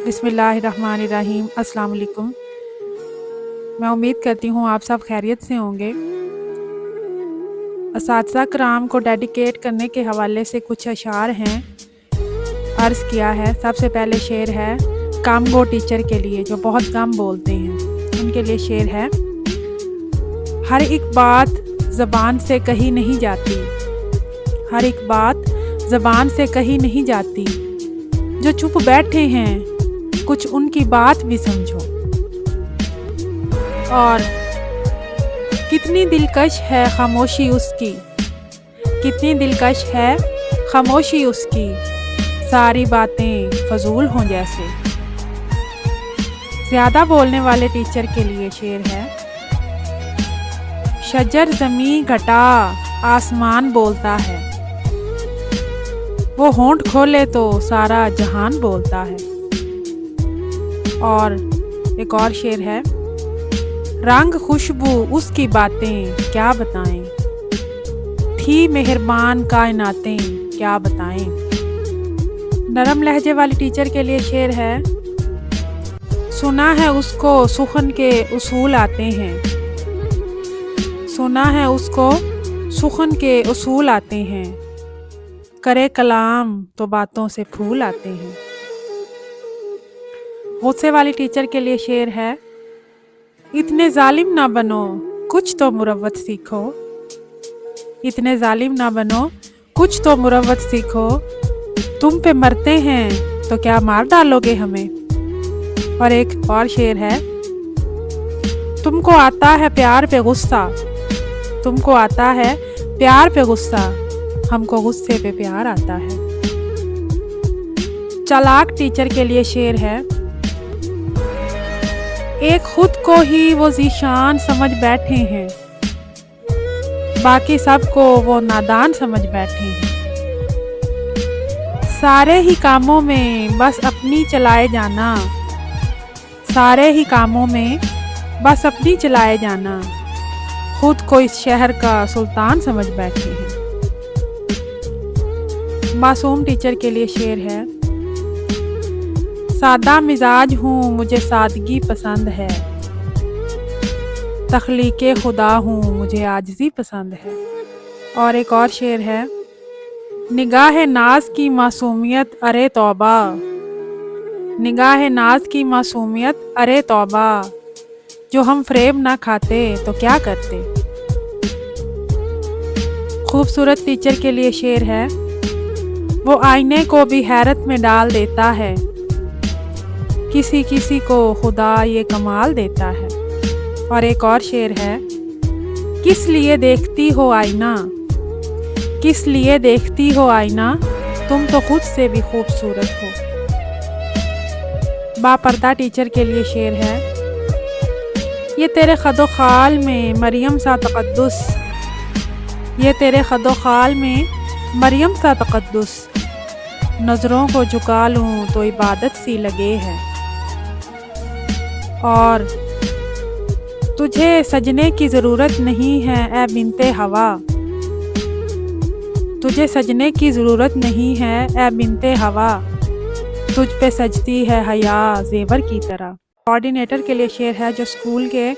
बिस्मिल्लाहिर्रहमानिर्रहीम। अस्सलाम वालेकुम। मैं उम्मीद करती हूँ आप सब खैरियत से होंगे। असातिज़ा कराम को डेडिकेट करने के हवाले से कुछ अशार हैं, अर्ज़ किया है। सबसे पहले शेर है कम गो टीचर के लिए, जो बहुत कम बोलते हैं, उनके लिए शेर है। हर एक बात ज़बान से कही नहीं जाती, हर एक बात ज़बान से कही नहीं जाती, जो चुप बैठे हैं कुछ उनकी बात भी समझो। और कितनी दिलकश है खामोशी उसकी, कितनी दिलकश है खामोशी उसकी, सारी बातें फजूल हों जैसे। ज़्यादा बोलने वाले टीचर के लिए शेर है। शजर ज़मीं घटा आसमान बोलता है, वो होंठ खोले तो सारा जहान बोलता है। और एक और शेर है। रंग खुशबू उसकी बातें क्या बताएं, थी मेहरबान कायनातें क्या बताएं। नरम लहजे वाली टीचर के लिए शेर है। सुना है उसको सुखन के उसूल आते हैं, सुना है उसको सुखन के उसूल आते हैं, करे कलाम तो बातों से फूल आते हैं। गुस्से वाली टीचर के लिए शेर है। इतने जालिम ना बनो कुछ तो मुरव्वत सीखो, इतने जालिम ना बनो कुछ तो मुरव्वत सीखो, तुम पे मरते हैं तो क्या मार डालोगे हमें। और एक और शेर है। तुमको आता है प्यार पे गुस्सा, तुमको आता है प्यार पे गुस्सा, हमको गुस्से पे प्यार आता है। चालाक टीचर के लिए शेर है। एक खुद को ही वो ज़ीशान समझ बैठे हैं, बाकी सबको वो नादान समझ बैठे हैं। सारे ही कामों में बस अपनी चलाए जाना, सारे ही कामों में बस अपनी चलाए जाना, खुद को इस शहर का सुल्तान समझ बैठे हैं। मासूम टीचर के लिए शेर है। सादा मिजाज हूँ मुझे सादगी पसंद है, तख्लीके खुदा हूँ मुझे आजिज़ी पसंद है। और एक और शेर है। निगाह नाज की मासूमियत अरे तौबा, निगाह नाज की मासूमियत अरे तौबा, जो हम फ्रेब ना खाते तो क्या करते। खूबसूरत टीचर के लिए शेर है। वो आईने को भी हैरत में डाल देता है, किसी किसी को खुदा ये कमाल देता है। और एक और शेर है। किस लिए देखती हो आईना, किस लिए देखती हो आईना, तुम तो खुद से भी खूबसूरत हो। बापर्दा टीचर के लिए शेर है। ये तेरे खदो खाल में मरियम सा तक़द्दुस, ये तेरे खदो खाल में मरियम सा तक़द्दुस, नज़रों को झुका लूँ तो इबादत सी लगे है। और तुझे सजने की ज़रूरत नहीं है ए बिनते हवा, तुझे सजने की ज़रूरत नहीं है ए बिनते हवा, तुझ पे सजती है हया ज़ेवर की तरह। कोऑर्डिनेटर के लिए शेर है, जो स्कूल के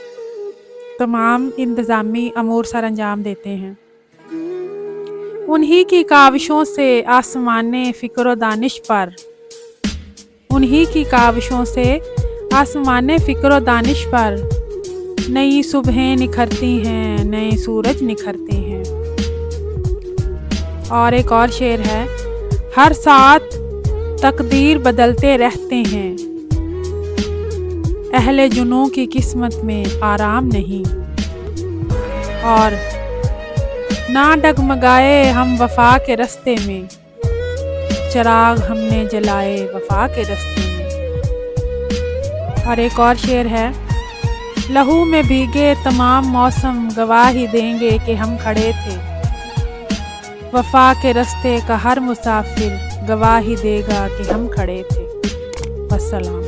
तमाम इंतज़ामी अमूर सर अंजाम देते हैं। उन्हीं की काविशों से आसमाने फ़िक्र दानिश पर, उन्हीं की काविशों से आसमाने फ़िक्र दानिश पर, नई सुबहें निखरती हैं नए सूरज निखरते हैं। और एक और शेर है। हर साथ तकदीर बदलते रहते हैं, अहले जुनूं की किस्मत में आराम नहीं। और ना डगमगाए हम वफा के रस्ते में, चिराग हमने जलाए वफा के रस्ते में। और एक और शेर है। लहू में भीगे तमाम मौसम गवाही देंगे कि हम खड़े थे, वफा के रस्ते का हर मुसाफिर गवाही देगा कि हम खड़े थे। वस्सलाम।